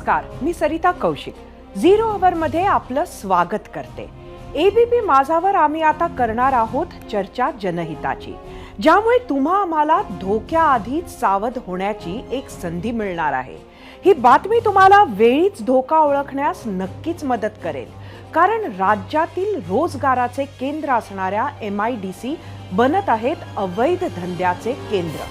नमस्कार, मी सरिता कौशिक. झिरो अवरमध्ये आपलं स्वागत करते. एबीपी माझावर आम्ही आता करणार आहोत चर्चा जनहिताची, ज्यामुळे तुम्हा आम्हाला धोक्याआधीच सावध होण्याची एक संधी मिळणार आहे. ही बातमी तुम्हाला वेळीच धोका ओळखण्यास नक्कीच मदत करेल, कारण राज्यातील रोजगाराचे केंद्र असणाऱ्या MIDC बनत आहेत अवैध धंद्याचे केंद्र.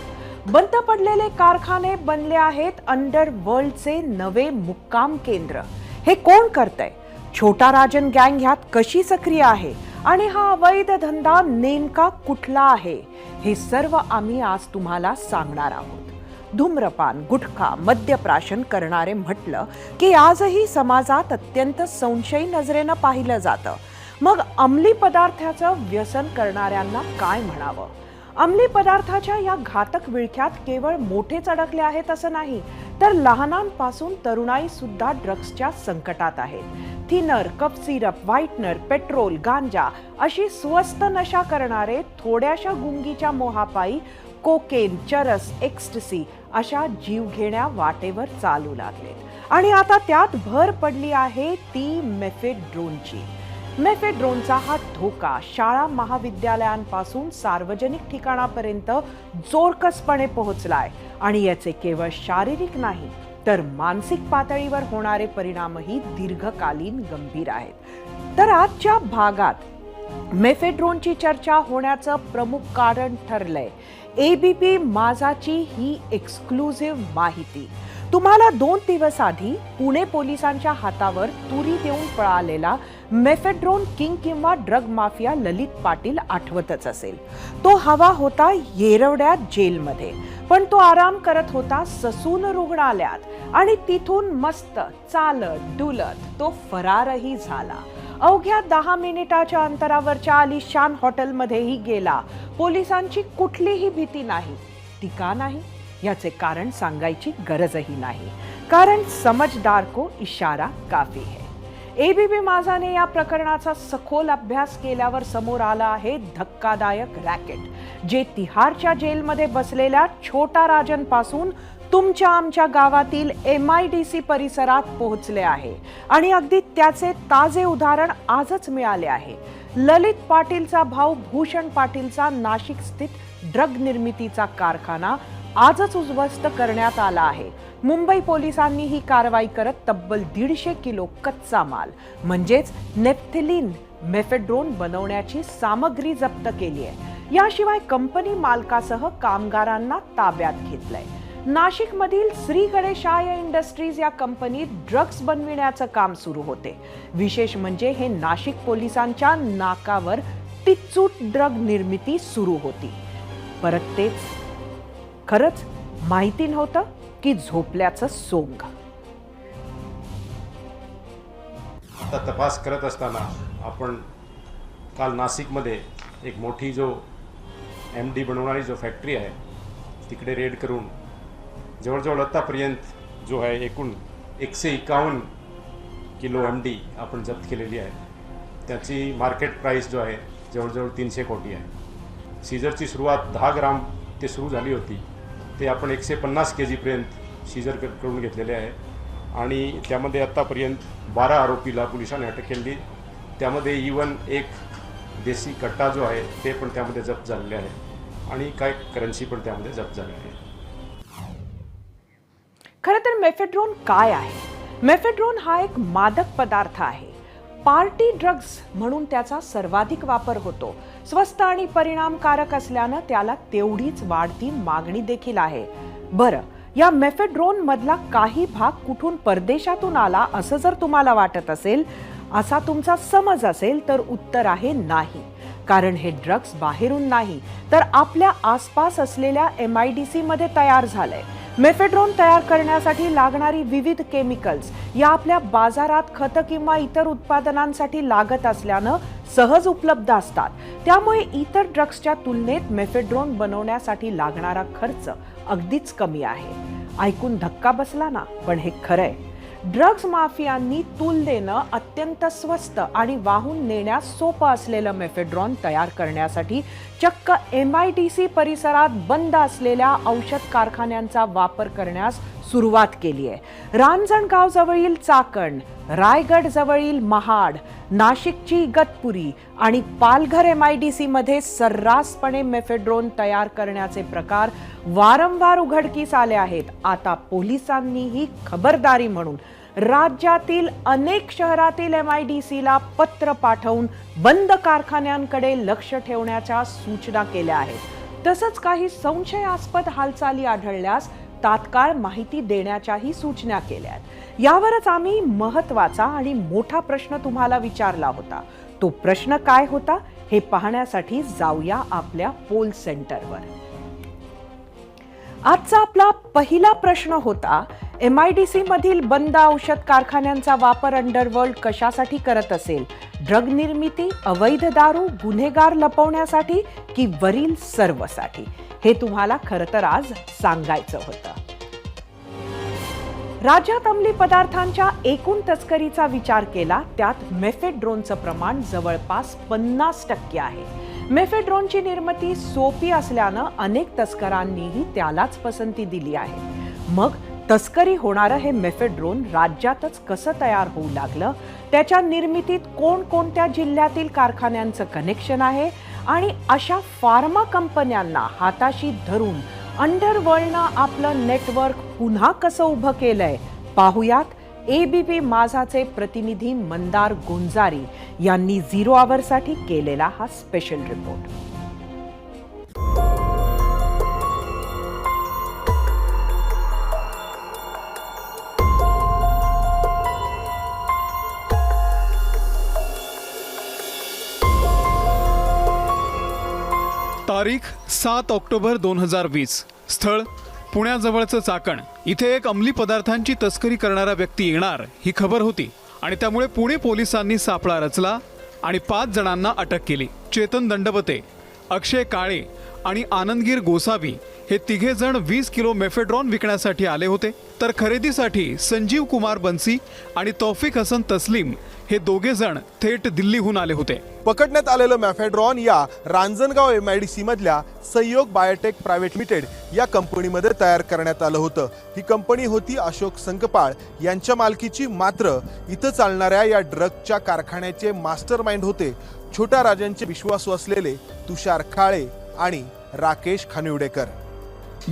बंद पडलेले कारखाने बनले आहेत अंडरवर्ल्डचे नवे मुक्काम केंद्र. हे कोण करतंय? छोटा राजन गँग ह्यात कशी सक्रिय आहे आणि हा अवैध धंदा नेमका कुठला आहे, हे सर्व आम्ही आज तुम्हाला सांगणार आहोत. धूम्रपान, गुटखा, मद्यप्राशन करणारे म्हटलं की आजही समाजात अत्यंत संशयी नजरेनं पाहिलं जातं. मग अंमली पदार्थाचं व्यसन करणाऱ्यांना काय म्हणावं? अंमली पदार्थाच्या या घातक विळख्यात केवळ मोठेच अडकले आहेत असं नाही, तर लहानांपासून तरुणाई सुद्धा ड्रग्सच्या संकटात आहेत. Thinner, cough syrup, whitener, petrol, गांजा अशी स्वस्त नशा करणारे थोड्याशा गुंगीच्या मोहापायी कोकेन, चरस, एक्स्टसी अशा जीवघेण्या वाटेवर चालू लागलेत. आणि आता त्यात भर पडली आहे ती मेफेड्रोनची. मेफेड्रोनचा हा धोका शाळा महाविद्यालयांपासून सार्वजनिक ठिकाणापर्यंत जोरकसपणे पोहोचलाय आणि याचे केवळ शारीरिक नाही तर मानसिक पातळीवर होणारे परिणामही दीर्घकालीन गंभीर आहेत. तर आजच्या भागात मेफेड्रोनची चर्चा होण्याचं प्रमुख कारण ठरलंय एबीपी माझाची ही एक्सक्लुझिव्ह माहिती. तुम्हाला 2 दिवस आधी पुणे पोलिसांच्या हातावर तुरी देऊन पळालेला मेफेड्रोन किंग किंवा ड्रग माफिया ललित पाटील आठवतच असेल. तो हवा होता येरवड्यात जेलमध्ये, पण तो आराम करत होता ससून रुग्णालयात आणि तिथून मस्त चालत डुलत तो फरारही झाला. अवघ्या 10 मिनिटाच्या अंतरावरच्या आलिशान हॉटेलमध्येही गेला. पोलिसांची कुठलीही भीती नाही. ती का नाही याचे कारण सांगायची गरजही नाही, कारण समझदार को इशारा काफी है. एबीपी माझाने या प्रकरणाचा सखोल अभ्यास केल्यावर समोर आला आहे धक्कादायक रॅकेट, जे तिहारच्या जेलमध्ये बसलेल्या छोटा राजन पासून तुमच्या आमच्या गावातील MIDC परिसरात पोहोचले आहे. आणि अगदी त्याचे ताजे उदाहरण आजच मिळाले आहे. ललित पाटीलचा भाऊ भूषण पाटीलचा नाशिक स्थित ड्रग निर्मितीचा कारखाना आजच उद्ध्वस्त करण्यात आला आहे. मुंबई पोलिसांनी ही कारवाई करत तब्बल 150 किलो कच्चा माल म्हणजेच नेफ्थलीन मेफेड्रोन बनवण्याची सामग्री जप्त केली आहे. याशिवाय कंपनी मालकासह कामगारांना ताब्यात घेतलंय. नाशिकमधील श्री गणेशाय इंडस्ट्रीज या कंपनीत ड्रग्ज बनविण्याचं काम सुरू होते. विशेष म्हणजे हे नाशिक पोलिसांच्या नाकावर टिचूट ड्रग निर्मिती सुरू होती. परत तेच, खरंच माहिती नव्हतं की झोपल्याचं सोंग. आता तपास करत असताना आपण काल नाशिकमध्ये एक मोठी जो MD बनवणारी जो फॅक्टरी आहे तिकडे रेड करून जवळजवळ आतापर्यंत जो आहे एकूण 151 किलो MD आपण जप्त केलेली आहे. त्याची मार्केट प्राईस जो आहे जवळजवळ 300 कोटी आहे. सीजरची सुरुवात 10 ग्राम ते सुरू झाली होती, ते आपण 150 kgपर्यंत सीजर करून घेतलेले आहे. आणि त्यामध्ये आत्तापर्यंत 12 आरोपीला पोलिसांनी अटक केली. त्यामध्ये इवन एक देशी कट्टा जो आहे ते पण त्यामध्ये जप्त झालेले आहे आणि काय करन्सी पण त्यामध्ये जप्त झालेली आहे. खरं तर मेफेड्रोन काय आहे? मेफेड्रोन हा एक मादक पदार्थ आहे. पार्टी ड्रग्ज म्हणून त्याचा सर्वाधिक वापर होतो. स्वस्त आणि परिणामकारक असल्यानं त्याला तेवढीच वाढती मागणी देखील आहे. बरं, या मेफेड्रोन मधला काही भाग कुठून परदेशातून आला असं जर तुम्हाला वाटत असेल, असा तुमचा समज असेल, तर उत्तर आहे नाही. कारण हे ड्रग्ज बाहेरून नाही तर आपल्या आसपास असलेल्या MIDC मध्ये तयार झालंय. मेफेड्रोन तयार करण्यासाठी लागणारी विविध केमिकल्स या आपल्या बाजारात खतं किंवा इतर उत्पादनांसाठी लागत असल्यानं सहज उपलब्ध असतात. त्यामुळे इतर ड्रग्सच्या तुलनेत मेफेड्रोन बनवण्यासाठी लागणारा खर्च अगदीच कमी आहे. ऐकून धक्का बसला ना, पण हे खरंय. ड्रग्ज माफियांनी तुलनेनं अत्यंत स्वस्त आणि वाहून नेण्यास सोपं असलेलं मेफेड्रॉन तयार करण्यासाठी चक्क MIDC परिसरात बंद असलेल्या औषध कारखान्यांचा वापर करण्यास सुरुवात केली आहे। रांजणगाव जवळील चाकण, रायगड जवळील महाड, नाशिकची इगतपुरी आणि पालघर MIDC मध्ये सर्रासपणे मेफेड्रोन तयार करण्याचे प्रकार वारंवार उघडकीस आले आहेत। आता पोलिसांनीही खबरदारी म्हणून राज्यातील अनेक शहरातील MIDCला पत्र पाठवून बंद कारखान्यांकडे लक्ष ठेवण्याच्या सूचना केल्या आहेत। तसंच काही संशयास्पद हालचाली आढळल्यास तात्काळ माहिती देण्याच्याही सूचना केल्या आहेत। यावरच आम्ही महत्त्वाचा आणि मोठा प्रश्न तुम्हाला विचारला होता। तो प्रश्न काय होता हे पाहण्यासाठी जाऊया आपल्या पोल सेंटरवर। आजचा आपला पहिला प्रश्न होता, MIDC मधील बंद औषध कारखान्यांचा वापर अंडरवर्ल्ड कशासाठी करत असेल? ड्रग निर्मिती, अवैध दारू, गुन्हेगार लपवण्यासाठी की वरील सर्वसाठी? हे तुम्हाला खरं तर आज सांगायचं होतं। राज्यात अंमली पदार्थांच्या एकूण तस्करीचा विचार केला त्यात मेफेड्रोनचं प्रमाण जवळपास 50% आहे। मेफेड्रोनची निर्मिती सोपी असल्यानं अनेक तस्करांनीही त्यालाच पसंती दिली आहे। मग तस्करी होणारं हे मेफेड्रोन राज्यातच कसं तयार होऊ लागलं? त्याच्या निर्मितीत कोणकोणत्या जिल्ह्यातील कारखान्यांचं कनेक्शन आहे? आणि अशा फार्मा कंपन्यांना हाताशी धरून अंडरवर्ल्डनं आपलं नेटवर्क पुन्हा कसं उभं केलंय पाहुयात ABP माझाचे प्रतिनिधी मंदार गुंजारी यांनी 0 आवरसाठी केलेला हा स्पेशल रिपोर्ट। तारीख 7 ऑक्टोबर 2020। स्थळ पुण्याजवळचं चाकण। इथे एक अंमली पदार्थांची तस्करी करणारा व्यक्ती येणार ही खबर होती आणि त्यामुळे पुणे पोलिसांनी सापळा रचला आणि 5 जणांना अटक केली। चेतन दंडवते, अक्षय काळे आणि आनंदगीर गोसावी हे तिघे जण 20 किलो मेफेड्रॉन विकण्यासाठी आले होते, तर खरेदीसाठी संजीव कुमार बन्सी आणि तौफिक हसन तस्लीम हे दोघे जण थेट दिल्लीहून आले होते। पकडण्यात आलेलं मेफेड्रॉन या रांजणगाव MIDC मधल्या संयोग बायोटेक प्रायव्हेट लिमिटेड या कंपनीमध्ये तयार करण्यात आलं होतं। ही कंपनी होती अशोक संकपाळ यांच्या मालकीची, मात्र इथं चालणाऱ्या या ड्रगच्या कारखान्याचे मास्टर माइंड होते छोट्या राजांचे विश्वासू असलेले तुषार काळे आणि राकेश खानिवडेकर।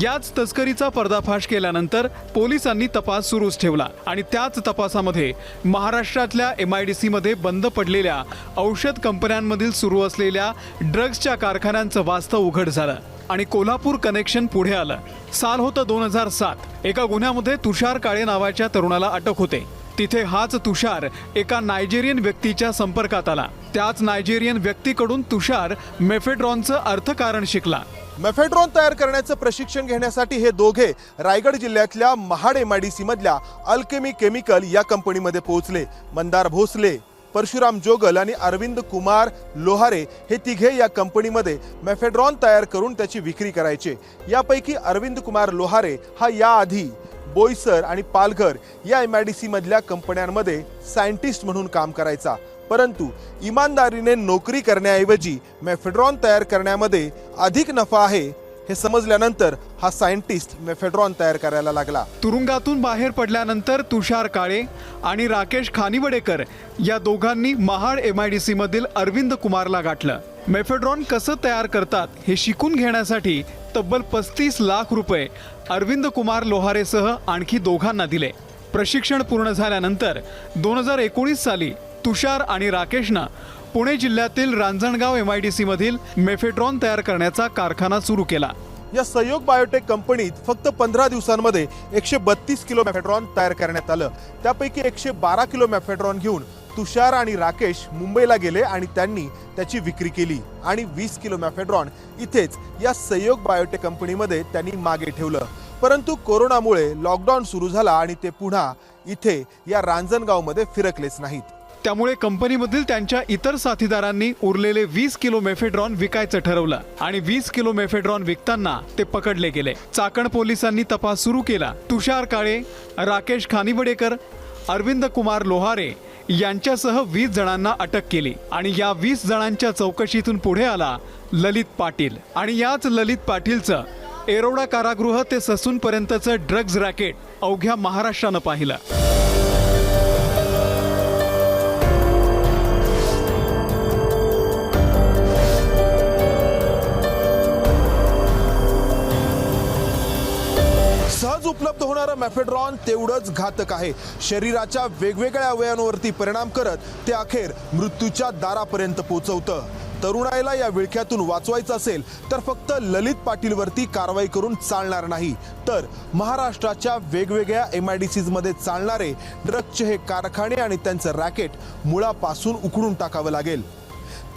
याच तस्करीचा पर्दाफाश केल्यानंतर पोलिसांनी तपास सुरूच ठेवला आणि त्याच तपासामध्ये महाराष्ट्रातल्या MIDC मध्ये बंद पडलेल्या औषध कंपन्यांमधील सुरू असलेल्या ड्रग्सच्या कारखान्यांचं वास्तव उघड झालं आणि कोल्हापूर कनेक्शन पुढे आलं। साल होतं 2007। एका गुन्ह्यामध्ये तुषार काळे नावाच्या तरुणाला अटक होते। तिथे हाच तुषार एका नायजेरियन व्यक्तीच्या संपर्कात आला। त्याच नायजेरियन व्यक्तीकडून तुषार मेफेड्रॉनचं अर्थकारण शिकला। मेफेड्रॉन तयार करण्याचं प्रशिक्षण घेण्यासाठी हे दोघे रायगड जिल्ह्यातल्या महाड MIDC मधल्या अल्केमी केमिकल या कंपनीमध्ये पोहोचले। मंदार भोसले, परशुराम जोगल आणि अरविंद कुमार लोहारे हे तिघे या कंपनीमध्ये मेफेड्रॉन तयार करून त्याची विक्री करायचे। यापैकी अरविंद कुमार लोहारे हा याआधी बोईसर आणि पालघर या MIDC मधल्या कंपन्यांमध्ये सायंटिस्ट म्हणून काम करायचा, परंतु इमानदारीने नोकरी करण्याऐवजी मेफेड्रॉन तयार करण्यामध्ये अधिक नफा आहे हे समजल्यानंतर हा सायंटिस्ट मेफेड्रॉन तयार करायला लागला। तुरुंगातून बाहेर पडल्यानंतर तुषार काळे आणि राकेश खानिवडेकर या दोघांनी महाड MIDC मधील अरविंद कुमारला गाठलं। मेफेड्रॉन कसं तयार करतात हे शिकून घेण्यासाठी तब्बल 35 लाख रुपये अरविंद कुमार लोहारेसह आणखी दोघांना दिले। प्रशिक्षण पूर्ण झाल्यानंतर 2019 साली तुषार आणि राकेशनं पुणे जिल्ह्यातील रांजणगाव MIDC मधील मेफेड्रॉन तयार करण्याचा कारखाना सुरू केला। या संयोग बायोटेक कंपनीत फक्त 15 दिवसांमध्ये 132 किलो मेफेड्रॉन तयार करण्यात आलं। त्यापैकी 112 किलो मेफेड्रॉन घेऊन तुषार आणि राकेश मुंबईला गेले आणि त्यांनी त्याची विक्री केली आणि 20 किलो मेफेड्रॉन इथेच या संयोग बायोटेक कंपनीमध्ये त्यांनी मागे ठेवलं। परंतु कोरोनामुळे लॉकडाऊन सुरू झाला आणि ते पुन्हा इथे या रांजणगावमध्ये फिरकलेच नाहीत। त्यामुळे कंपनीमधील त्यांच्या इतर साथीदारांनी उरलेले 20 किलो मेफेड्रॉन विकायचं ठरवलं आणि 20 किलो मेफेड्रॉन विकताना ते पकडले गेले। चाकण पोलिसांनी तपास सुरू केला। तुषार काळे, राकेश खानिवडेकर, अरविंद कुमार लोहारे यांच्यासह 20 जणांना अटक केली आणि या 20 जणांच्या चौकशीतून पुढे आला ललित पाटील आणि याच ललित पाटीलचं येरवडा कारागृह ते ससूनपर्यंतचं ड्रग्ज रॅकेट अवघ्या महाराष्ट्रानं पाहिलं. सहज उपलब्ध होणारं मॅफेड्रॉन तेवढंच घातक आहे. शरीराच्या वेगवेगळ्या अवयवांवरती परिणाम करत ते अखेर मृत्यूच्या दारापर्यंत पोहोचवतं. तरुणाईला या विळख्यातून वाचवायचं असेल तर फक्त ललित पाटीलवरती कारवाई करून चालणार नाही, तर महाराष्ट्राच्या वेगवेगळ्या MIDCs मध्ये चालणारे ड्रग्जचे हे कारखाने आणि त्यांचं रॅकेट मुळापासून उखडून टाकावं लागेल.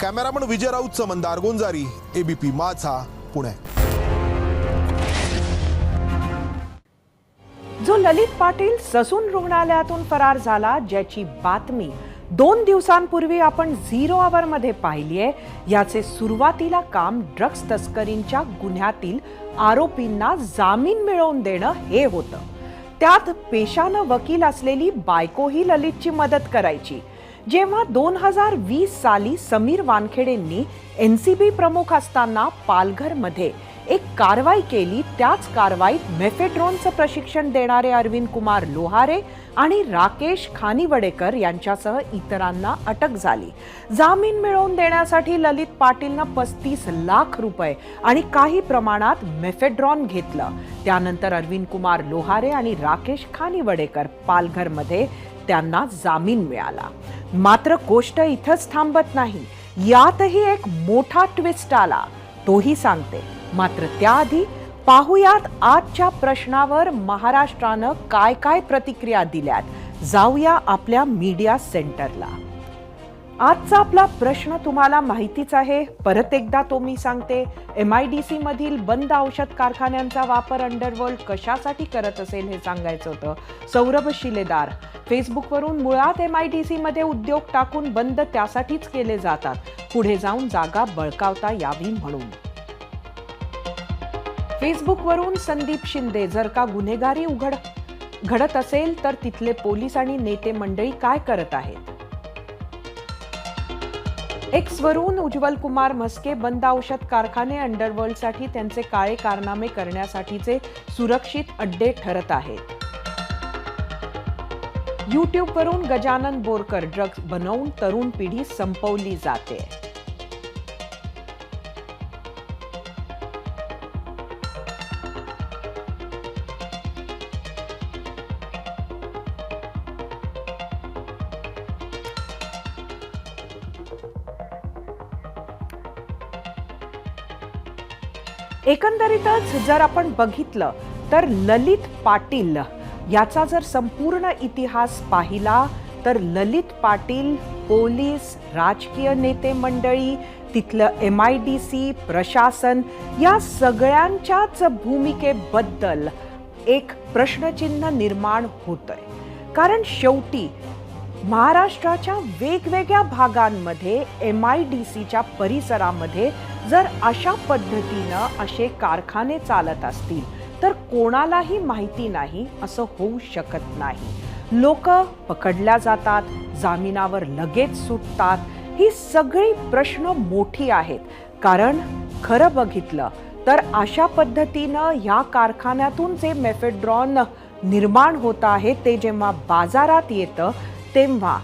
कॅमेरामन विजय राऊतचं मंदार गोंजारी, ABP माझा, पुणे. जो ललित पाटील ससून रुग्णालयातून फरार झाला, ज्याची बातमी 2 दिवसांपूर्वी आपण 0 आवर मध्ये पाहिलीये, याचे सुरुवातीला काम ड्रग्ज तस्करींच्या गुन्ह्यातील आरोपींना जामीन मिळवून देणं हे होतं. त्यात पेशानं वकील असलेली बायकोही ललितची मदत करायची. जेव्हा 2020 साली समीर वानखेडेंनी NCB प्रमुख असताना पालघरमध्ये एक कारवाई केली, त्याच कारवाईत मेफेड्रॉनचं प्रशिक्षण देणारे अरविंद कुमार लोहारे आणि राकेश खानिवडेकर यांच्यासह इतरांना अटक झाली. जामीन मिळवून देण्यासाठी ललित पाटीलनं 35 लाख रुपये आणि काही प्रमाणात मेफेड्रॉन घेतलं. त्यानंतर अरविंद कुमार लोहारे आणि राकेश खानिवडेकर पालघरमध्ये त्यांना जामीन मिळाला. मात्र गोष्ट इथंच थांबत नाही. यातही एक मोठा ट्विस्ट आला, तोही सांगते. मात्र त्याआधी पाहुयात आजच्या प्रश्नावर महाराष्ट्रानं काय काय प्रतिक्रिया दिल्यात. जाऊया आपल्या मीडिया सेंटरला. आजचा आपला प्रश्न तुम्हाला माहितीच आहे, परत एकदा तो मी सांगते. MIDC मधील बंद औषध कारखान्यांचा वापर अंडरवर्ल्ड कशासाठी करत असेल हे सांगायचं होतं. सौरभ शिलेदार फेसबुकवरून मुळात MIDC मध्ये उद्योग टाकून बंद त्यासाठीच केले जातात, पुढे जाऊन जागा बळकावता यावी म्हणून. फेसबुकवरून संदीप शिंदे, जर का गुन्हेगारी घडत असेल तर तिथले पोलीस आणि नेते मंडळी काय करत आहेत. X वरून उज्ज्वल कुमार म्हस्के, बंद औषध कारखाने अंडरवर्ल्डसाठी त्यांचे काळे कारनामे करण्यासाठीचे सुरक्षित अड्डे ठरत आहेत. YouTube वरून गजानन बोरकर, ड्रग्ज बनवून तरुण पिढी संपवली जाते. एकंदरीतच जर आपण बघितलं तर ललित पाटील याचा जर संपूर्ण इतिहास पाहिला तर ललित पाटील पोलीस, राजकीय नेते मंडळी, तिथलं MIDC प्रशासन या सगळ्यांच्याच भूमिकेबद्दल एक प्रश्नचिन्ह निर्माण होतंय. कारण शेवटी महाराष्ट्राच्या वेगवेगळ्या भागांमध्ये MIDCच्या परिसरामध्ये जर अशा पद्धतीनं असे कारखाने चालत असतील तर कोणालाही माहिती नाही असं होऊ शकत नाही. लोक पकडल्या जातात, जामिनावर लगेच सुटतात. ही सगळी प्रश्न मोठी आहेत. कारण खरं बघितलं तर अशा पद्धतीनं ह्या कारखान्यातून जे मेफेड्रॉन निर्माण होत आहे ते जेव्हा बाजारात येतं तेव्हा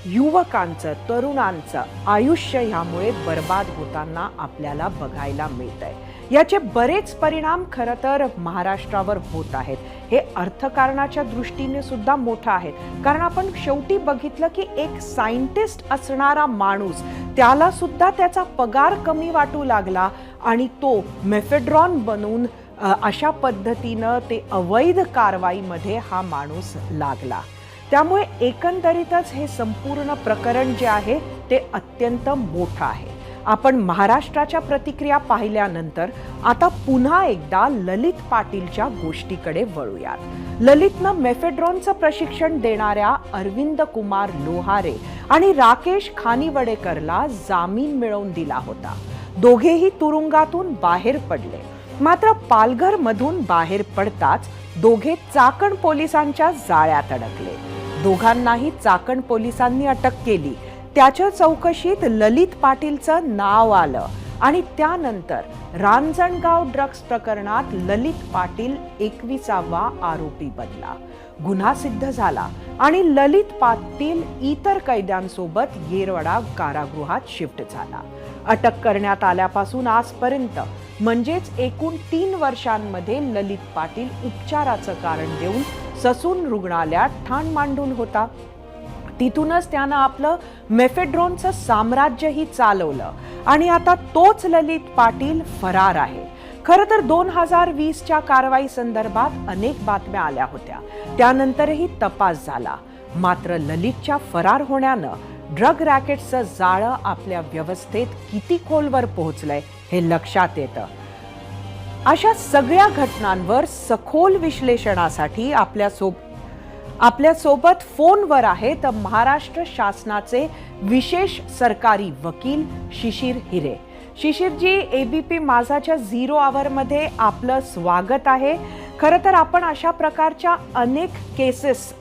युवकांचं, तरुणांचं आयुष्य ह्यामुळे बर्बाद होताना आपल्याला बघायला मिळतंय. याचे बरेच परिणाम खरं तर महाराष्ट्रावर होत आहेत. हे अर्थकारणाच्या दृष्टीने सुद्धा मोठं आहेत. कारण आपण शेवटी बघितलं की एक सायंटिस्ट असणारा माणूस, त्याला सुद्धा त्याचा पगार कमी वाटू लागला आणि तो मेफेड्रॉन बनवून अशा पद्धतीनं ते अवैध कारवाईमध्ये हा माणूस लागला. त्यामुळे एकंदरीतच हे संपूर्ण प्रकरण जे आहे ते अत्यंत मोठं आहे. आपण महाराष्ट्राच्या प्रतिक्रिया पाहिल्यानंतर आता पुन्हा एकदा ललित पाटीलच्या गोष्टीकडे वळूयात. ललितनं मेफेड्रॉनचं प्रशिक्षण देणाऱ्या अरविंद कुमार लोहारे आणि राकेश खानिवडेकरला जामीन मिळवून दिला होता. दोघेही तुरुंगातून बाहेर पडले. मात्र पालघरमधून बाहेर पडताच दोघे चाकण पोलिसांच्या जाळ्यात अडकले. दोघांनाही चाकण पोलिसांनी अटक केली. त्याच्या चौकशीत ललित पाटीलचं नाव आलं. आणि त्यानंतर रांजणगाव ड्रग्ज प्रकरणात ललित पाटील 21वा आरोपी बनला. गुन्हा सिद्ध झाला आणि ललित पाटील इतर कैद्यांसोबत येरवडा कारागृहात शिफ्ट झाला. अटक करण्यात आल्यापासून आजपर्यंत म्हणजेच एकूण 3 वर्षांमध्ये ललित पाटील उपचाराचं कारण देऊन ससून रुग्णालयात ठाण मांडून होता. तिथूनच त्यानं आपलं मेफेड्रोनचं साम्राज्यही चालवलं आणि आता तोच ललित पाटील फरार आहे. खरं तर 2020च्या कारवाई संदर्भात अनेक बातम्या आल्या होत्या. त्यानंतरही तपास झाला. मात्र ललितच्या फरार होण्यानं ड्रग रॅकेटचं जाळं आपल्या व्यवस्थेत किती खोलवर पोहोचलंय हे लक्षात येतं. अशा सगळ्या घटनांवर सखोल विश्लेषणासाठी आपल्यासोबत फोनवर आहेत महाराष्ट्र शासनाचे विशेष सरकारी वकील शिशिर हिरे. शिशिरजी, एबीपी माझाच्या 0 आवरमध्ये आपलं स्वागत आहे. खरं तर आपण अशा प्रकारच्या अनेक केसेस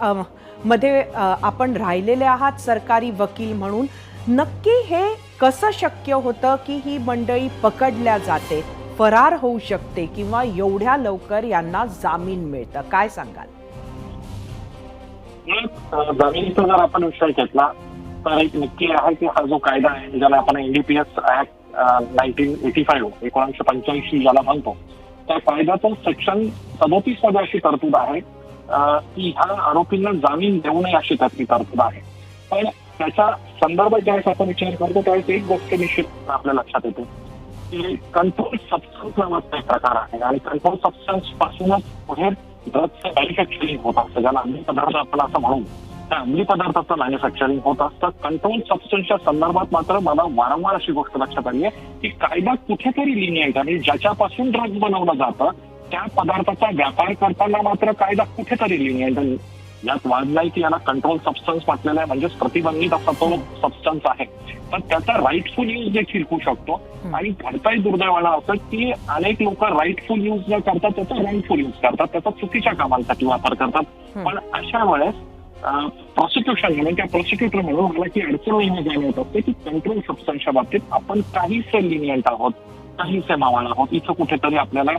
मध्ये आपण राहिलेले आहात सरकारी वकील म्हणून. नक्की हे कसं शक्य होतं की ही मंडळी पकडल्या जाते, फरार होऊ शकते किंवा एवढ्या लवकर यांना जामीन मिळतं, काय सांगाल? जामिनीचा जर आपण विषय घेतला तर एक नक्की आहे की हा जो कायदा आहे ज्याला आपण NDPS ऍक्ट 1985 ज्याला म्हणतो, त्या कायद्याचं सेक्शन 37 मध्ये अशी तरतूद आहे की ह्या आरोपींना जामीन देऊ नये अशी त्यातली तरतूद आहे. पण त्याच्या संदर्भात ज्यावेळेस आपण विचार करतो त्यावेळेस एक गोष्ट निश्चित आपल्या लक्षात येते की कंट्रोल सबस्टन्स नावाचा एक प्रकार आहे आणि कंट्रोल सबस्टन्स पासूनच पुढे ड्रग्सचं मॅन्युफॅक्चरिंग होत असतं, ज्याला अंमली पदार्थ आपण असं म्हणू. त्या अंमली पदार्थाचं मॅन्युफॅक्चरिंग होत असतं. कंट्रोल सबस्टन्सच्या संदर्भात मात्र मला वारंवार अशी गोष्ट लक्षात आली आहे की कायदा कुठेतरी लिनियंट आणि ज्याच्यापासून ड्रग्ज बनवलं जातं त्या पदार्थाचा व्यापार करताना मात्र कायदा कुठेतरी लिनियंट. यात वाद नाही की याला कंट्रोल सबस्टन्स म्हटलेला आहे, म्हणजेच प्रतिबंधित असा तो सबस्टन्स आहे. तर त्याचा राईटफुल यूज देखील होऊ शकतो आणि घडताही दुर्दैवानं असं की अनेक लोक राईटफुल यूज न करतात त्याचा रॉंगफुल यूज करतात, त्याचा चुकीच्या कामांसाठी वापर करतात. पण अशा वेळेस प्रॉसिक्युशन म्हणून त्या प्रॉसिक्युटर म्हणून मला की अडचण नेहमी जाणवत असते की कंट्रोल सबस्टन्सच्या बाबतीत आपण काहीसे लिनियंट आहोत, काहीसे मावाळ आहोत. इथं कुठेतरी आपल्याला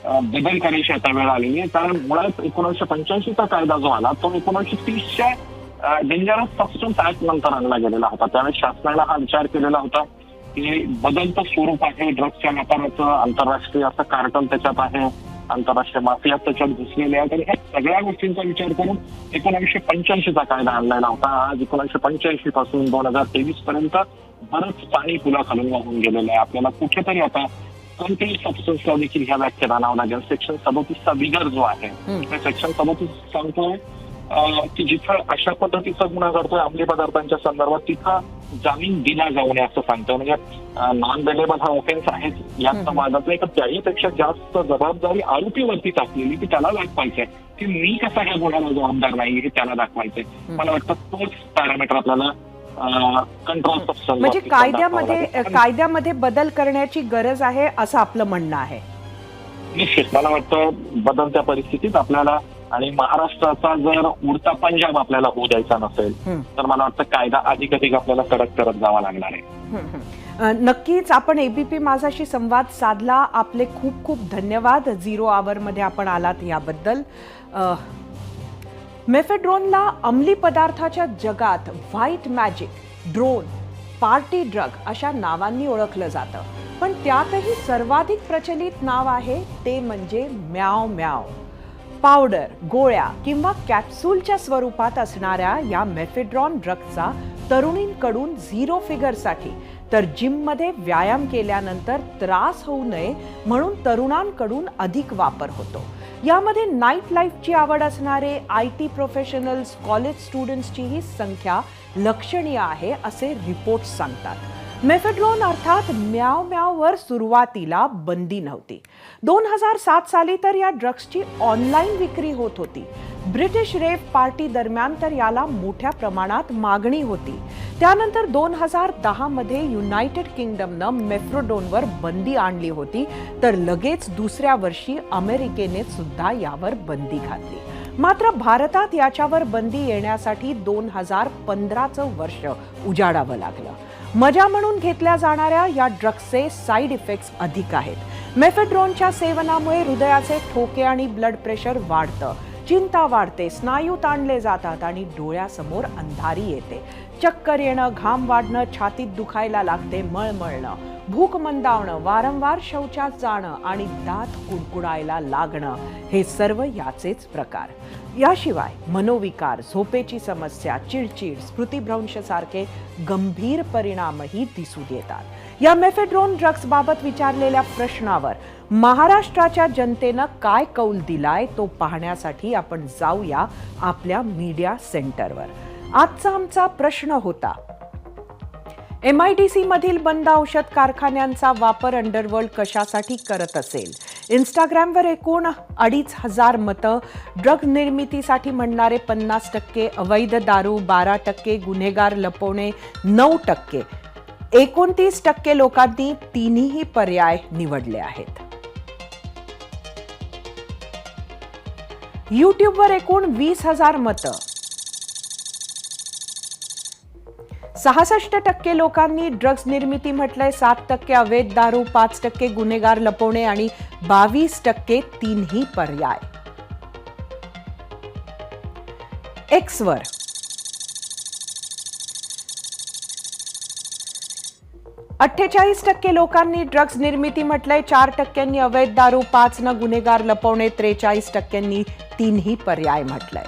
बदल करायची आता वेळ आलेली आहे. कारण मुळात 1985चा कायदा जो आला तो 1930च्या डेंजरस सबस्टन्स ऍक्ट नंतर आणला गेलेला होता. त्यावेळेस शासनानं हा विचार केलेला होता की बदलतं स्वरूप आहे ड्रग्सच्या व्यापाराचं, आंतरराष्ट्रीय असं कार्टल त्याच्यात आहे, आंतरराष्ट्रीय माफिया त्याच्यात घुसलेले आहेत आणि ह्या सगळ्या गोष्टींचा विचार करून 1985चा कायदा आणलेला होता. आज 1985 पासून 2023 पर्यंत बरंच पाणी पुलाखालून वाहून गेलेलं आहे. आपल्याला कुठेतरी आता कंट्रोल सबस्टन्सला देखील ह्या व्याख्या आणावं लागेल. सेक्शन 37चा बिगर जो आहे त्या सेक्शन 37 सांगतोय की जिथं अशा पद्धतीचा गुन्हा घडतोय अंमली पदार्थांच्या संदर्भात तिथं जामीन दिला जाऊ नये असं सांगतोय. म्हणजे नॉन बेलेबल हा ऑफेन्स आहेच यात वादात नाही, तर त्याहीपेक्षा जास्त जबाबदारी आरोपीवरती टाकलेली की त्याला दाखवायचंय की मी कसा ह्या गुन्ह्याला जबाबदार नाही हे त्याला दाखवायचंय. मला वाटतं तोच पॅरामीटर आपल्याला कंट्रोल सबस्टन्स म्हणजे कायद्यामध्ये बदल करण्याची गरज आहे असं आपलं म्हणणं आहे. निश्चित मला वाटतं बदलत्या परिस्थितीत आपल्याला आणि महाराष्ट्राचा जर उडता पंजाब आपल्याला होऊ द्यायचा नसेल तर मला वाटतं कायदा अधिक आपल्याला कडक करत जावा लागणार आहे. नक्कीच आपण एबीपी माझाशी संवाद साधला. आपले खूप खूप धन्यवाद 0 आवरमध्ये आपण आलात याबद्दल. मेफेड्रोनला अंमली पदार्थाच्या जगात white magic, drone, party drug अशा नावांनी ओळखलं जातं. पण त्यातही सर्वाधिक प्रचलित नाव आहे ते म्हणजे म्याव म्याव. पावडर, गोळ्या किंवा कॅप्सूलच्या स्वरूपात असणाऱ्या या मेफेड्रॉन ड्रगचा तरुणींकडून 0 फिगरसाठी तर जिममध्ये व्यायाम केल्यानंतर त्रास होऊ नये म्हणून तरुणांकडून अधिक वापर होतो. यामध्ये नाईट लाईफची आवड असणारे IT प्रोफेशनल्स, कॉलेज स्टुडंट्सचीही संख्या लक्षणीय आहे असे रिपोर्ट्स सांगतात. मेफेड्रोन अर्थात म्याव म्याववर सुरुवातीला बंदी नव्हती. 2007 साली तर या ड्रग्सची ऑनलाईन विक्री होत होती. ब्रिटिश रेव पार्टी दरम्यान तर याला मोठ्या प्रमाणात मागणी होती. त्यानंतर 2010 मध्ये युनायटेड किंगडमनं मेफ्रोडोनवर बंदी आणली होती तर लगेच दुसऱ्या वर्षी अमेरिकेने सुद्धा यावर बंदी घातली. मात्र भारतात याच्यावर बंदी येण्यासाठी 2015चं वर्ष उजाडावं लागलं. मजा म्हणून घेतल्या जाणाऱ्या या ड्रग्सचे साईड इफेक्ट्स अधिक आहेत. मेफेड्रोनच्या सेवनामुळे हृदयाचे ठोके आणि ब्लड प्रेशर वाढतं, चिंता वाढते, स्नायू ताणले जातात आणि डोळ्यासमोर अंधारी येते. चक्कर येणं, घाम वाढणं, छातीत दुखायला लागते, मळमळणं, भूक मंदावणं, वारंवार शौचात जाणं आणि दात कुडकुडायला लागणं हे सर्व याचेच प्रकार. याशिवाय मनोविकार, झोपेची समस्या, चिडचिड, स्मृतिभ्रंश सारखे गंभीर परिणामही दिसून येतात. या मेफेड्रोन ड्रग्स बाबत विचारलेल्या प्रश्नावर महाराष्ट्राच्या जनतेनं काय कौल दिलाय तो पाहण्यासाठी आपण जाऊया आपल्या मीडिया सेंटरवर. आजचा आमचा प्रश्न होता, MIDC मधील बंद औषध कारखान्यांचा वापर अंडरवर्ल्ड कशासाठी करत असेल? इंस्टाग्रामवर एकूण 2,500 मतं, ड्रग निर्मितीसाठी म्हणणारे 50%, अवैध दारू 12%, गुन्हेगार लपवणे 9%, 29% लोकांनी तिन्ही पर्याय निवडले आहेत. यूट्यूबवर एकूण 20,000 मतं, 66% लोकांनी ड्रग्ज निर्मिती म्हटलंय, 7% अवैध दारू, 5% गुन्हेगार लपवणे आणि 22% तिन्ही पर्याय. एक्सवर 48% लोकांनी ड्रग्ज निर्मिती म्हटलंय, 4% अवैध दारू, 5% गुन्हेगार लपवणे, 43% तिन्ही पर्याय म्हटलंय.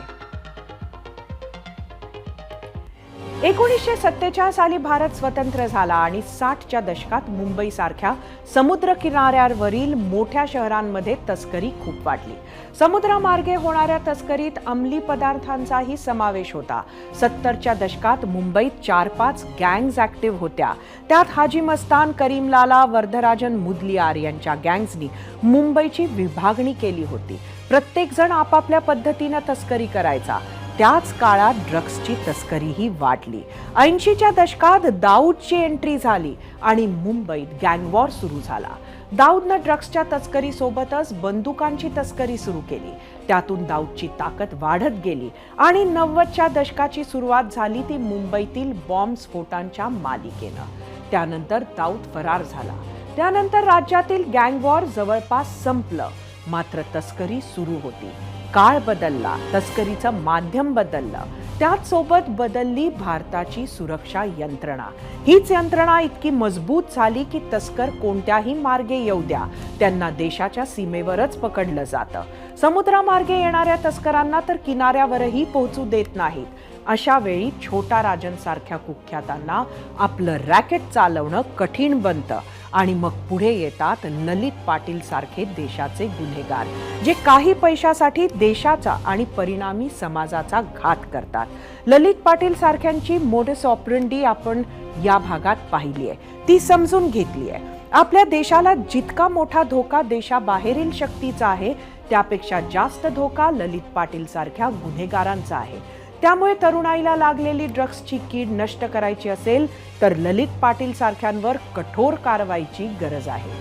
1947 साली भारत स्वतंत्र झाला आणि 60च्या दशकात मुंबईसारख्या समुद्र किनाऱ्यावरील मोठ्या शहरांमध्ये तस्करी खूप वाढली. समुद्रामार्गे होणाऱ्या तस्करीत अंमली पदार्थांचाही समावेश होता. 70च्या दशकात मुंबईत 4-5 गँग्ज ऍक्टिव्ह होत्या. त्यात हाजी मस्तान, करीम लाला, वरदराजन मुदलियार यांच्या गँग्जनी मुंबईची विभागणी केली होती. प्रत्येक जण आपापल्या पद्धतीनं तस्करी करायचा. त्याच काळात ड्रग्सची तस्करीही वाढली. 80च्या दशकात दाऊदची एंट्री झाली आणि मुंबईत गँग वॉर सुरू झाला. दाऊदनं ड्रग्सच्या तस्करीसोबतच बंदुकांची तस्करी सुरू केली. त्यातून दाऊदची ताकद वाढत गेली आणि 90च्या दशकाची सुरुवात झाली ती मुंबईतील बॉम्बस्फोटांच्या मालिकेनं. त्यानंतर दाऊद फरार झाला. त्यानंतर राज्यातील गँग वॉर जवळपास संपलं. मात्र तस्करी सुरू होती. काळ बदलला, तस्करीचं माध्यम बदललं, त्याच सोबत बदलली भारताची सुरक्षा यंत्रणा. हीच यंत्रणा इतकी मजबूत झाली की तस्कर कोणत्याही मार्गे येऊ द्या, त्यांना देशाच्या सीमेवरच पकडलं जातं. समुद्रामार्गे येणाऱ्या तस्करांना तर किनाऱ्यावरही पोहोचू देत नाहीत. अशा वेळी छोटा राजनसारख्या कुख्यातांना आपलं रॅकेट चालवणं कठीण बनतं आणि मग पुढे येतात ललित पाटील सारखे देशाचे गुन्हेगार, जे काही पैशासाठी देशाचा आणि परिणामी समाजाचा घात करतात. ललित पाटील सारख्यांची मोडस ऑपरेंडी आपण या भागात पाहिली आहे, ती समजून घेतली आहे. आपल्या देशाला जितका मोठा धोका देशाबाहेरील शक्तीचा आहे, त्यापेक्षा जास्त धोका ललित पाटील सारख्या गुन्हेगारांचा आहे. त्यामुळे तरुणाईला लागलेली ड्रग्सची कीड नष्ट करायची असेल तर ललित पाटील सारख्यांवर कठोर कारवाईची गरज आहे.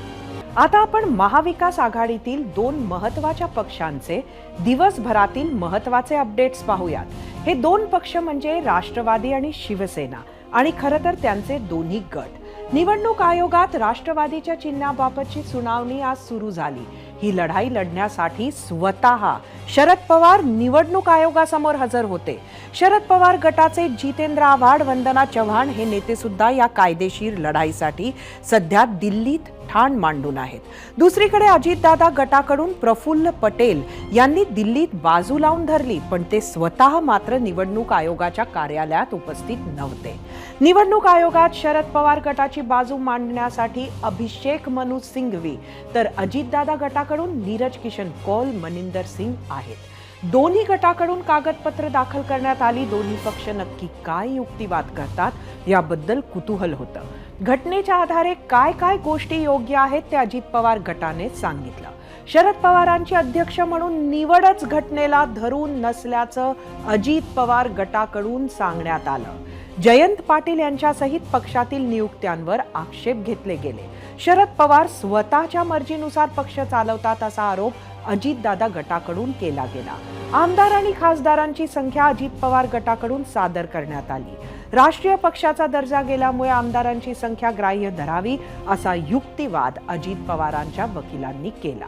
आता आपण महाविकास आघाडीतील 2 महत्त्वाच्या पक्षांचे दिवसभरातील महत्त्वाचे अपडेट्स पाहूयात. हे 2 पक्ष म्हणजे राष्ट्रवादी आणि शिवसेना आणि खरं तर त्यांचे दोन्ही गट. निवडणूक आयोगात राष्ट्रवादीच्या चिन्हाबाबतची सुनावणी आज सुरू झाली. ही लढाई लढण्यासाठी स्वतः शरद पवार निवडणूक आयोगासमोर हजर होते. शरद पवार गटाचे जितेंद्र आव्हाड, वंदना चव्हाण हे नेते सुद्धा या कायदेशीर लढाईसाठी सध्या दिल्लीत ठाण मांडून आहेत. दुसरीकडे अजितदादा गटाकडून प्रफुल्ल पटेल यांनी दिल्लीत बाजू लावून धरली, पण ते स्वतः मात्र निवडणूक आयोगाच्या कार्यालयात उपस्थित नव्हते. निवडणूक आयोगात शरद पवार गटाची बाजू मांडण्यासाठी अभिषेक मनु सिंघवी तर अजितदादा गटाकडून नीरज किशन कौल, मनिंदर सिंग आहेत. दोन्ही गटाकडून कागदपत्र दाखल करण्यात आली. दोन्ही पक्ष नक्की काय युक्तिवाद करतात याबद्दल कुतूहल होतं. घटनेच्या आधारे काय काय गोष्टी योग्य आहेत ते अजित पवार गटाने सांगितलं. शरद पवारांचे अध्यक्ष म्हणून निवडच घटनेला धरून नसल्याचं अजित पवार गटाकडून सांगण्यात आलं. जयंत पाटील यांच्यासहित पक्षातील नियुक्त्यांवर आक्षेप घेतले गेले. शरद पवार स्वतःच्या मर्जीनुसार पक्ष चालवतात असा आरोप अजितदादा गटाकडून केला गेला. आमदार आणि खासदारांची संख्या अजित पवार गटाकडून सादर करण्यात आली. राष्ट्रीय पक्षाचा दर्जा गेल्यामुळे आमदारांची संख्या ग्राह्य धरावी असा युक्तिवाद अजित पवारांच्या वकिलांनी केला.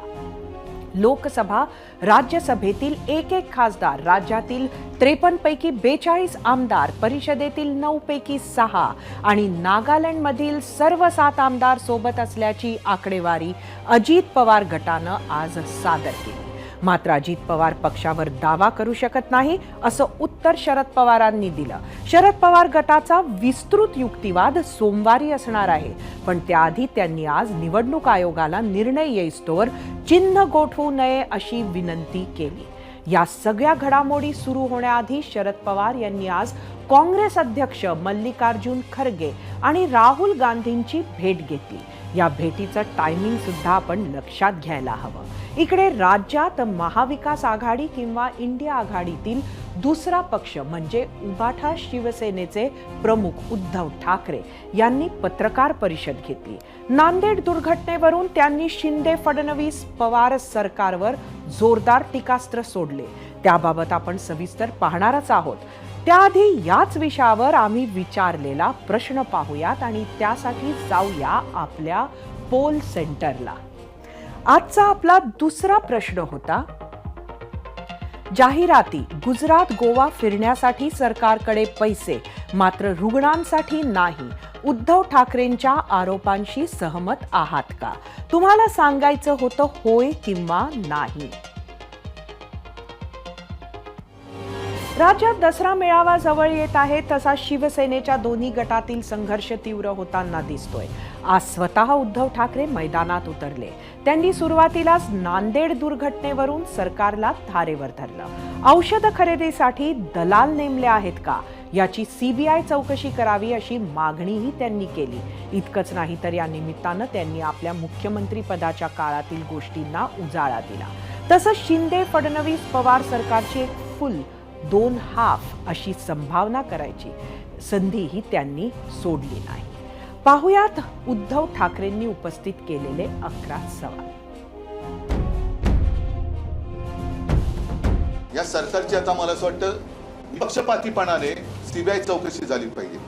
लोकसभा राज्यसभेतील एक खासदार, राज्यातील 53 पैकी 42 आमदार, परिषदेतील 9 पैकी 6 आणि नागालँडमधील सर्व 7 आमदार सोबत असल्याची आकडेवारी अजित पवार गटानं आज सादर केली. मात्र अजित पवार पक्षावर दावा करू शकत नाही असं उत्तर शरद पवारांनी दिलं. शरद पवार गटाचा विस्तृत युक्तिवाद सोमवारी असणार आहे, पण त्याआधी त्यांनी आज निवडणूक आयोगाला निर्णय येईस्तोवर चिन्ह गोठवू नये अशी विनंती केली. या सगळ्या घडामोडी सुरू होण्याआधी शरद पवार यांनी आज काँग्रेस अध्यक्ष मल्लिकार्जुन खरगे आणि राहुल गांधींची भेट घेतली. या भेटीचं टायमिंग सुद्धा आपण लक्षात घ्यायला हवं. इकडे राज्यात महाविकास आघाडी किंवा इंडिया आघाडीतील दुसरा पक्ष म्हणजे उभाठा शिवसेनेचे प्रमुख उद्धव ठाकरे यांनी पत्रकार परिषद घेतली. नांदेड दुर्घटनेवरून त्यांनी शिंदे फडणवीस पवार सरकारवर जोरदार टीकास्त्र सोडले. त्याबाबत आपण सविस्तर पाहणारच आहोत. त्याआधी याच विषयावर आम्ही विचारलेला प्रश्न पाहूयात आणि त्यासाठी जाऊया आपल्या पोल सेंटरला. आजचा आपला दुसरा प्रश्न होता, जाहिराती गुजरात गोवा फिरण्यासाठी सरकारकडे पैसे मात्र रुग्णांसाठी नाही. उद्धव ठाकरेंच्या आरोपांशी सहमत आहात का? तुम्हाला सांगायचं होतं होय किंवा नाही. राज्यात दसरा मेळावा जवळ येत आहे, तसा शिवसेनेच्या दोन्ही गटातील संघर्ष तीव्र होताना दिसतोय. आज स्वतः उद्धव ठाकरे मैदानात उतरले. त्यांनी सुरुवातीलाच नांदेड दुर्घटनेवरून सरकारला धारेवर धरलं. औषध खरेदीसाठी दलाल नेमले आहेत का याची सीबीआय चौकशी करावी अशी मागणीही त्यांनी केली. इतकंच नाही तर या निमित्तानं त्यांनी आपल्या मुख्यमंत्री पदाच्या काळातील गोष्टींना उजाळा दिला. तसंच शिंदे फडणवीस पवार सरकारची एक फुल 2 हाफ अशी संभावना करायची संधीही त्यांनी सोडली नाही. पाहुयात उद्धव ठाकरेंनी उपस्थित केलेले 11 सवाल. या सरकारची आता मला असं वाटतं निपक्षपातीपणाने सीबीआय चौकशी झाली पाहिजे.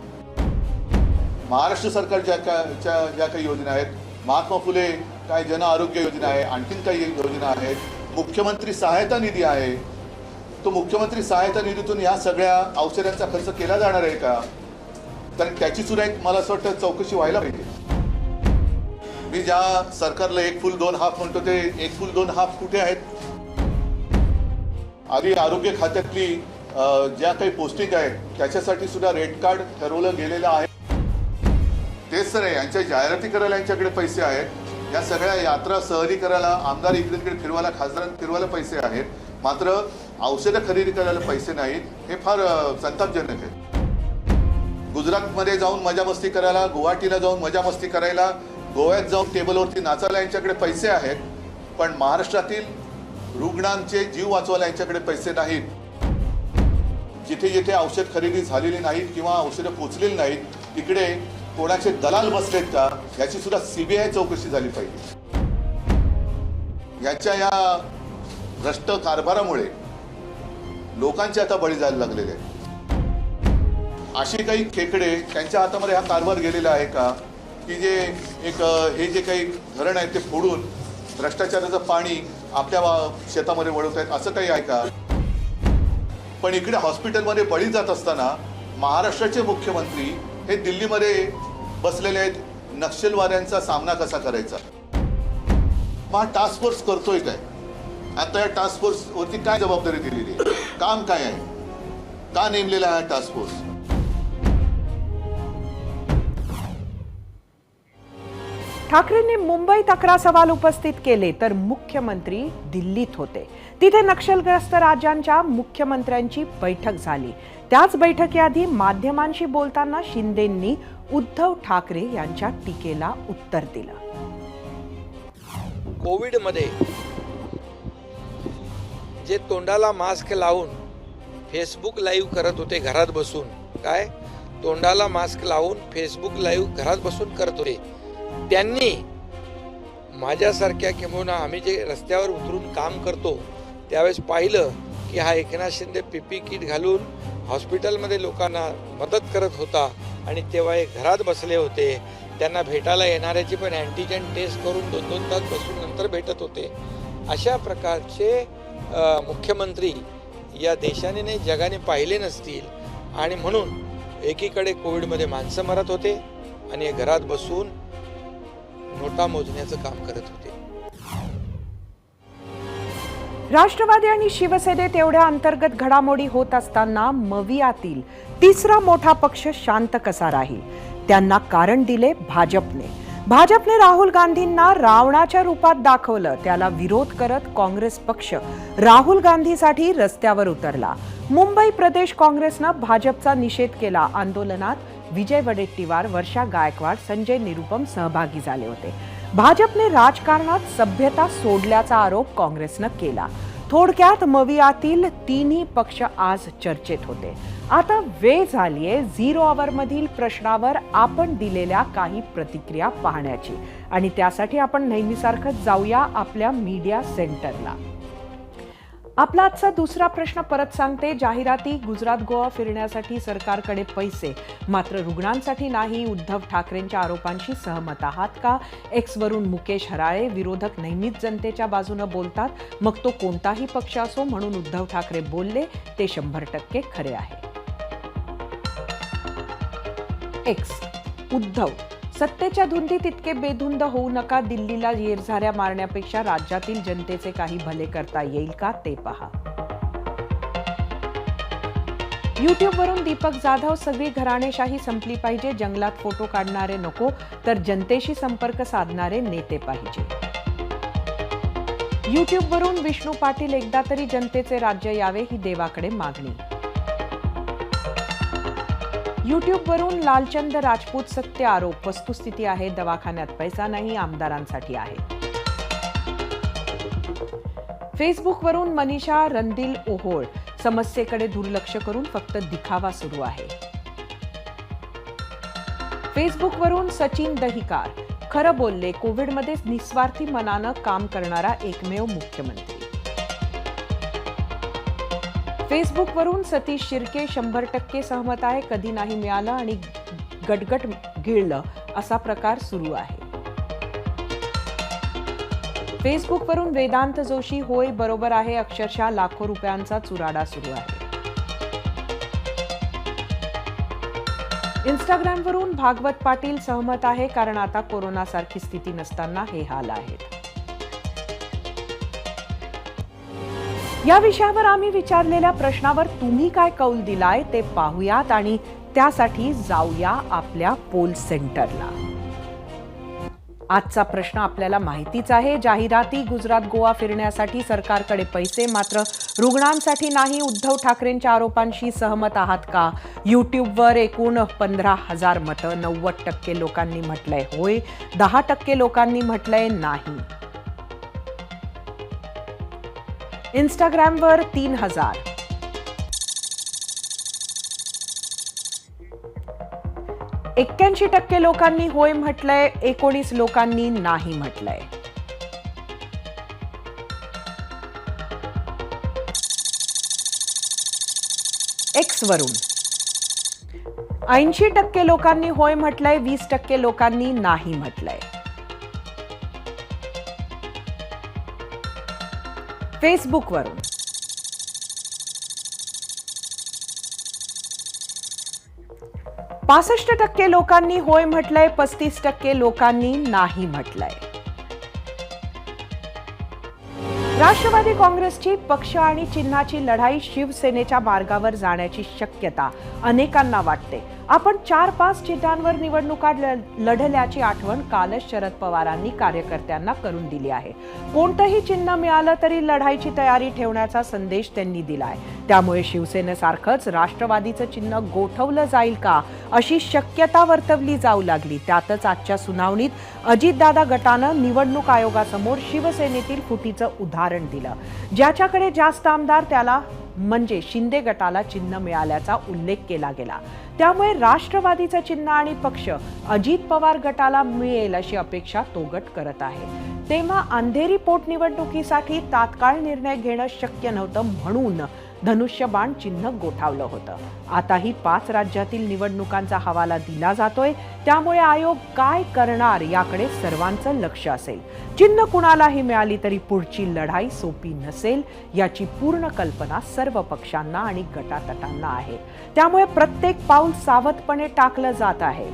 महाराष्ट्र सरकार ज्या काही योजना आहेत, महात्मा फुले काय जन आरोग्य योजना आहे, आणखीन काही योजना आहेत, मुख्यमंत्री सहायता निधी आहे, तो मुख्यमंत्री सहायता निधीतून या सगळ्या औषधांचा खर्च केला जाणार आहे का? तर त्याची सुद्धा एक मला असं वाटतं चौकशी व्हायला पाहिजे. मी ज्या सरकारला 1 फुल 2 हाफ म्हणतो ते 1 फुल 2 हाफ कुठे आहेत? आधी आरोग्य खात्यातली ज्या काही पोस्टिंग आहेत त्याच्यासाठी सुद्धा रेड कार्ड ठरवलं गेलेलं आहे. तेच तर आहे, यांच्या जाहिराती करायला यांच्याकडे पैसे आहेत, या सगळ्या यात्रा सहली करायला, आमदार इकडे तिकडे फिरवायला, खासदारांना फिरवायला पैसे आहेत, मात्र औषधं खरेदी करायला पैसे नाहीत. हे फार संतापजनक आहे. गुजरातमध्ये जाऊन मजा मस्ती करायला, गुवाहाटीला जाऊन मजा मस्ती करायला, गोव्यात जाऊन टेबलवरती नाचायला यांच्याकडे पैसे आहेत, पण महाराष्ट्रातील रुग्णांचे जीव वाचवायला यांच्याकडे पैसे नाहीत. जिथे जिथे औषध खरेदी झालेली नाहीत किंवा औषधं पोचलेली नाहीत तिकडे कोणाचे दलाल बसलेत का याची सुद्धा सीबीआय चौकशी झाली पाहिजे. याच्या या भ्रष्ट कारभारामुळे लोकांचे आता बळी जायला लागलेले आहेत. अशी काही खेकडे त्यांच्या हातामध्ये हा कारभार गेलेला आहे का की जे एक हे जे काही धरण आहे ते फोडून भ्रष्टाचाराचं पाणी आपल्या शेतामध्ये वळवत आहेत, असं काही आहे का? पण इकडे हॉस्पिटलमध्ये बळी जात असताना महाराष्ट्राचे मुख्यमंत्री हे दिल्लीमध्ये बसलेले आहेत. नक्षलवाद्यांचा सामना कसा करायचा? हा टास्क फोर्स करतोय काय? आता या टास्क फोर्स वरती काय जबाबदारी दिलेली आहे? काम काय आहे? का नेमलेला आहे टास्क फोर्स? ठाकरेंनी मुंबईत 11 सवाल उपस्थित केले तर मुख्यमंत्री दिल्लीत होते. तिथे नक्षलग्रस्त राज्यांच्या मुख्यमंत्र्यांची बैठक झाली. त्याच बैठकीआधी माध्यमांशी बोलताना शिंदेंनी उद्धव ठाकरे यांच्या टीकेला उत्तर दिलं. कोविडमध्ये जे तोंडाला मास्क लावून फेसबुक लाईव्ह करत होते घरात बसून, काय तोंडाला मास्क लावून फेसबुक लाईव्ह घरात बसून करत होते, त्यांनी माझ्यासारख्या किंवा आम्ही जे रस्त्यावर उतरून काम करतो त्यावेळेस पाहिलं की हा एकनाथ शिंदे पीपी किट घालून हॉस्पिटलमध्ये लोकांना मदत करत होता आणि तेव्हा हे घरात बसले होते. त्यांना भेटायला येणाऱ्याची पण अँटीजेन टेस्ट करून 2-2 तास बसून नंतर भेटत होते. अशा प्रकारचे मुख्यमंत्री या देशाने नाही जगाने पाहिले नसतील आणि म्हणून एकीकडे कोविडमध्ये माणसं मरत होते आणि हे घरात बसून नोटा मोजण्याचं काम करत होते. राष्ट्रवादी आणि शिवसेनेत एवढ्या अंतर्गत घडामोडी होत असताना मवियातील तिसरा मोठा पक्ष शांत कसा राहील? त्यांना कारण दिले भाजपने राहुल गांधींना रावणाच्या रूपात दाखवलं. त्याला विरोध करत काँग्रेस पक्ष राहुल गांधीसाठी रस्त्यावर उतरला. मुंबई प्रदेश काँग्रेसनं भाजपचा निषेध केला. आंदोलनात विजय वडेट्टीवार, वर्षा गायकवाड, संजय निरुपम सहभागी झाले होते. भाजपने राजकारणात सभ्यता सोडल्याचा आरोप काँग्रेसनं केला. थोडक्यात मवियातील तिन्ही पक्ष आज चर्चेत होते. आता वेळ झालीये 0 आवरमधील प्रश्नावर आपण दिलेल्या काही प्रतिक्रिया पाहण्याची आणि त्यासाठी आपण नेहमीसारखं जाऊया आपल्या मीडिया सेंटरला. आपला आजचा दुसरा प्रश्न परत सांगते. जाहिराती, गुजरात गोवा फिरण्यासाठी सरकारकडे पैसे, मात्र रुग्णांसाठी नाही. उद्धव ठाकरेंच्या आरोपांशी सहमत आहात का? एक्सवरून मुकेश हराळे, विरोधक नेहमीच जनतेच्या बाजूने बोलतात, मग तो कोणताही पक्ष असो, म्हणून उद्धव ठाकरे बोलले ते 100% खरे आहे. एक्स, उद्धव, सत्तेच्या धुंदीत इतके बेधुंद होऊ नका. दिल्लीला येरझाऱ्या मारण्यापेक्षा राज्यातील जनतेचे काही भले करता येईल का ते पहा. युट्यूबवरून दीपक जाधव, सगळी घराणेशाही संपली पाहिजे. जंगलात फोटो काढणारे नको, तर जनतेशी संपर्क साधणारे नेते पाहिजे. युट्यूबवरून विष्णू पाटील, एकदा तरी जनतेचे राज्य यावे ही देवाकडे मागणी. युट्यूबवरून लालचंद राजपूत, सत्य आरोप, वस्तुस्थिती आहे, दवाखान्यात पैसा नाही, आमदारांसाठी आहे. फेसबुकवरून मनीषा रंदिल ओहोळ, समस्येकडे दुर्लक्ष करून फक्त दिखावा सुरू आहे. फेसबुकवरून सचिन दहिकार, खरं बोलले, कोविडमध्ये निस्वार्थी मनानं काम करणारा एकमेव मुख्यमंत्री. फेसबुकवरून सतीश शिर्के, 100% सहमत आहे, कधी नाही मिळालं आणि गटगट गिळलं असा प्रकार सुरू आहे. फेसबुकवरून वेदांत जोशी, होय बरोबर आहे, अक्षरशः लाखो रुपयांचा चुराडा सुरू आहे. इंस्टाग्रामवरून भागवत पाटील, सहमत आहे, कारण आता कोरोनासारखी स्थिती नसताना हे हाल आहेत. या विषयावर आम्ही विचारलेल्या प्रश्नावर तुम्ही काय कौल दिलाय ते पाहूयात आणि त्यासाठी जाऊया आपल्या पोल सेंटरला. आजचा प्रश्न आपल्याला माहितीच आहे. जाहिराती, गुजरात गोवा फिरण्यासाठी सरकारकडे पैसे, मात्र रुग्णांसाठी नाही. उद्धव ठाकरेंच्या आरोपांशी सहमत आहात का? युट्यूबवर एकूण 15,000 मतं, 90% लोकांनी म्हटलंय होय, 10% लोकांनी म्हटलंय नाही. इंस्टाग्रामवर 3,000, 81% लोकांनी होय म्हटलंय, 19 लोकांनी नाही म्हटलंय. एक्सवरून 80% लोकांनी होय म्हटलंय, 20% लोकांनी नाही म्हटलंय. फेसबुकवरून 65% लोकांनी होय म्हटलंय, 35% लोकांनी नाही म्हटलंय. राष्ट्रवादी काँग्रेसची पक्ष आणि चिन्हाची लढाई शिवसेनेच्या मार्गावर जाण्याची शक्यता अनेकांना वाटते. आपण 4-5 चिन्हांवर निवडणुका लढल्याची आठवण कालच शरद पवारांनी कार्यकर्त्यांना करून दिली आहे. कोणतंही चिन्ह मिळालं तरी लढाईची तयारी ठेवण्याचा संदेश त्यांनी दिलाय. त्यामुळे शिवसेनेसारखंच राष्ट्रवादीचं चिन्ह गोठवलं जाईल का अशी शक्यता वर्तवली जाऊ लागली. त्यातच आजच्या सुनावणीत अजितदादा गटानं निवडणूक आयोगासमोर शिवसेनेतील फुटीचं उदाहरण दिलं. ज्याच्याकडे जास्त आमदार त्याला म्हणजे शिंदे गटाला चिन्ह मिळाल्याचा उल्लेख केला गेला. त्यामुळे राष्ट्रवादीचं चिन्ह आणि पक्ष अजित पवार गटाला मिळेल अशी अपेक्षा तो गट करत आहे. तेव्हा अंधेरी पोटनिवडणुकीसाठी तात्काळ निर्णय घेणं शक्य नव्हतं, म्हणून धनुष्यबाण चिन्ह गोठावलं होतं. आताही 5 राज्यातील निवडणुकांचा हवाला दिला जातोय, त्यामुळे आयोग काय करणार याकडे सर्वांचं लक्ष असेल. चिन्ह कुणालाही मिळाली तरी पुढची लढाई सोपी नसेल याची पूर्ण कल्पना सर्व पक्षांना आणि गटातटांना आहे. त्यामुळे प्रत्येक पाऊल सावधपणे टाकलं जात आहे.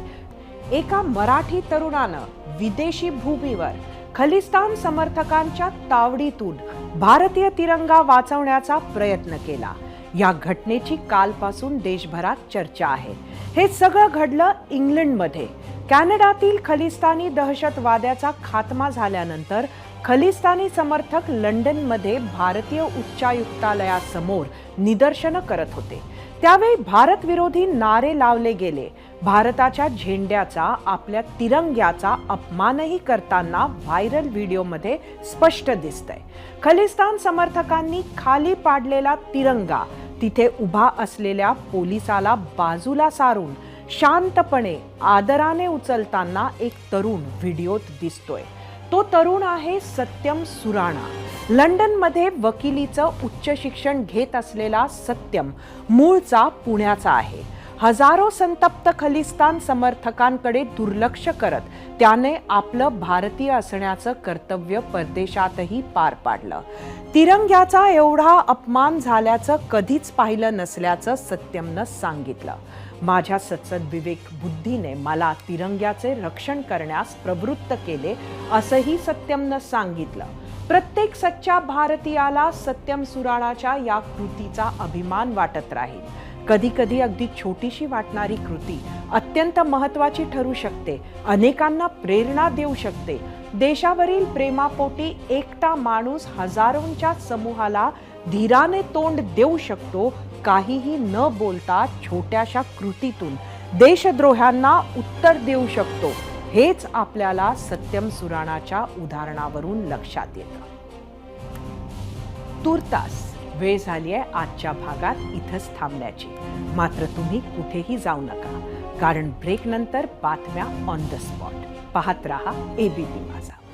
एका मराठी तरुणानं विदेशी भूमीवर खलिस्तान समर्थकांच्या तावडीतून भारतीय तिरंगा वाचवण्याचा प्रयत्न केला. या घटनेची कालपासून देशभरात चर्चा आहे. हे सगळं घडलं इंग्लंडमध्ये. कॅनडातील खलिस्तानी दहशतवाद्याचा खात्मा झाल्यानंतर खलिस्तानी समर्थक लंडनमध्ये भारतीय उच्चायुक्तालयासमोर निदर्शनं करत होते. त्यावेळी भारत विरोधी नारे लावले गेले. भारताच्या झेंड्याचा, आपल्या तिरंग्याचा अपमानही करताना व्हायरल व्हिडिओमध्ये स्पष्ट दिसतंय. खलिस्तान समर्थकांनी खाली पाडलेला तिरंगा तिथे उभा असलेल्या पोलिसाला बाजूला सारून शांतपणे आदराने उचलताना एक तरुण व्हिडिओत दिसतोय. तो तरुण आहे सत्यम सुराणा. लंडनमध्ये वकिलीचं उच्च शिक्षण घेत असलेला सत्यम मूळचा पुण्याचा आहे. हजारो संतप्त खलिस्तान समर्थकांकडे दुर्लक्ष करत त्याने आपलं भारतीय असण्याचं कर्तव्य परदेशातही पार पाडलं. तिरंग्याचा एवढा अपमान झाल्याचं कधीच पाहिलं नसल्याचं सत्यमनं सांगितलं. माझ्या सत्सद्विवेक बुद्धीने मला तिरंग्याचे रक्षण करण्यास प्रवृत्त केले असंही सत्यमनं सांगितलं. प्रत्येक सच्चा भारतीयाला सत्यम सुराणाच्या या कृतीचा अभिमान वाटत राहील. कधी कधी अगदी छोटीशी वाटणारी कृती अत्यंत महत्त्वाची ठरू शकते, अनेकांना प्रेरणा देऊ शकते. देशावरील प्रेमापोटी एकटा माणूस हजारोंच्या समूहाला धीराने तोंड देऊ शकतो. काहीही न बोलता छोट्याशा कृतीतून देशद्रोह्यांना उत्तर देऊ शकतो. हेच आपल्याला सत्यम सुराणाच्या उदाहरणावरून लक्षात येतं. तुर्तास वेळ झाली आहे आजच्या भागात इथंच थांबण्याची. मात्र तुम्ही कुठेही जाऊ नका, कारण ब्रेक नंतर बातम्या ऑन द स्पॉट. पाहत रहा ABP माझा.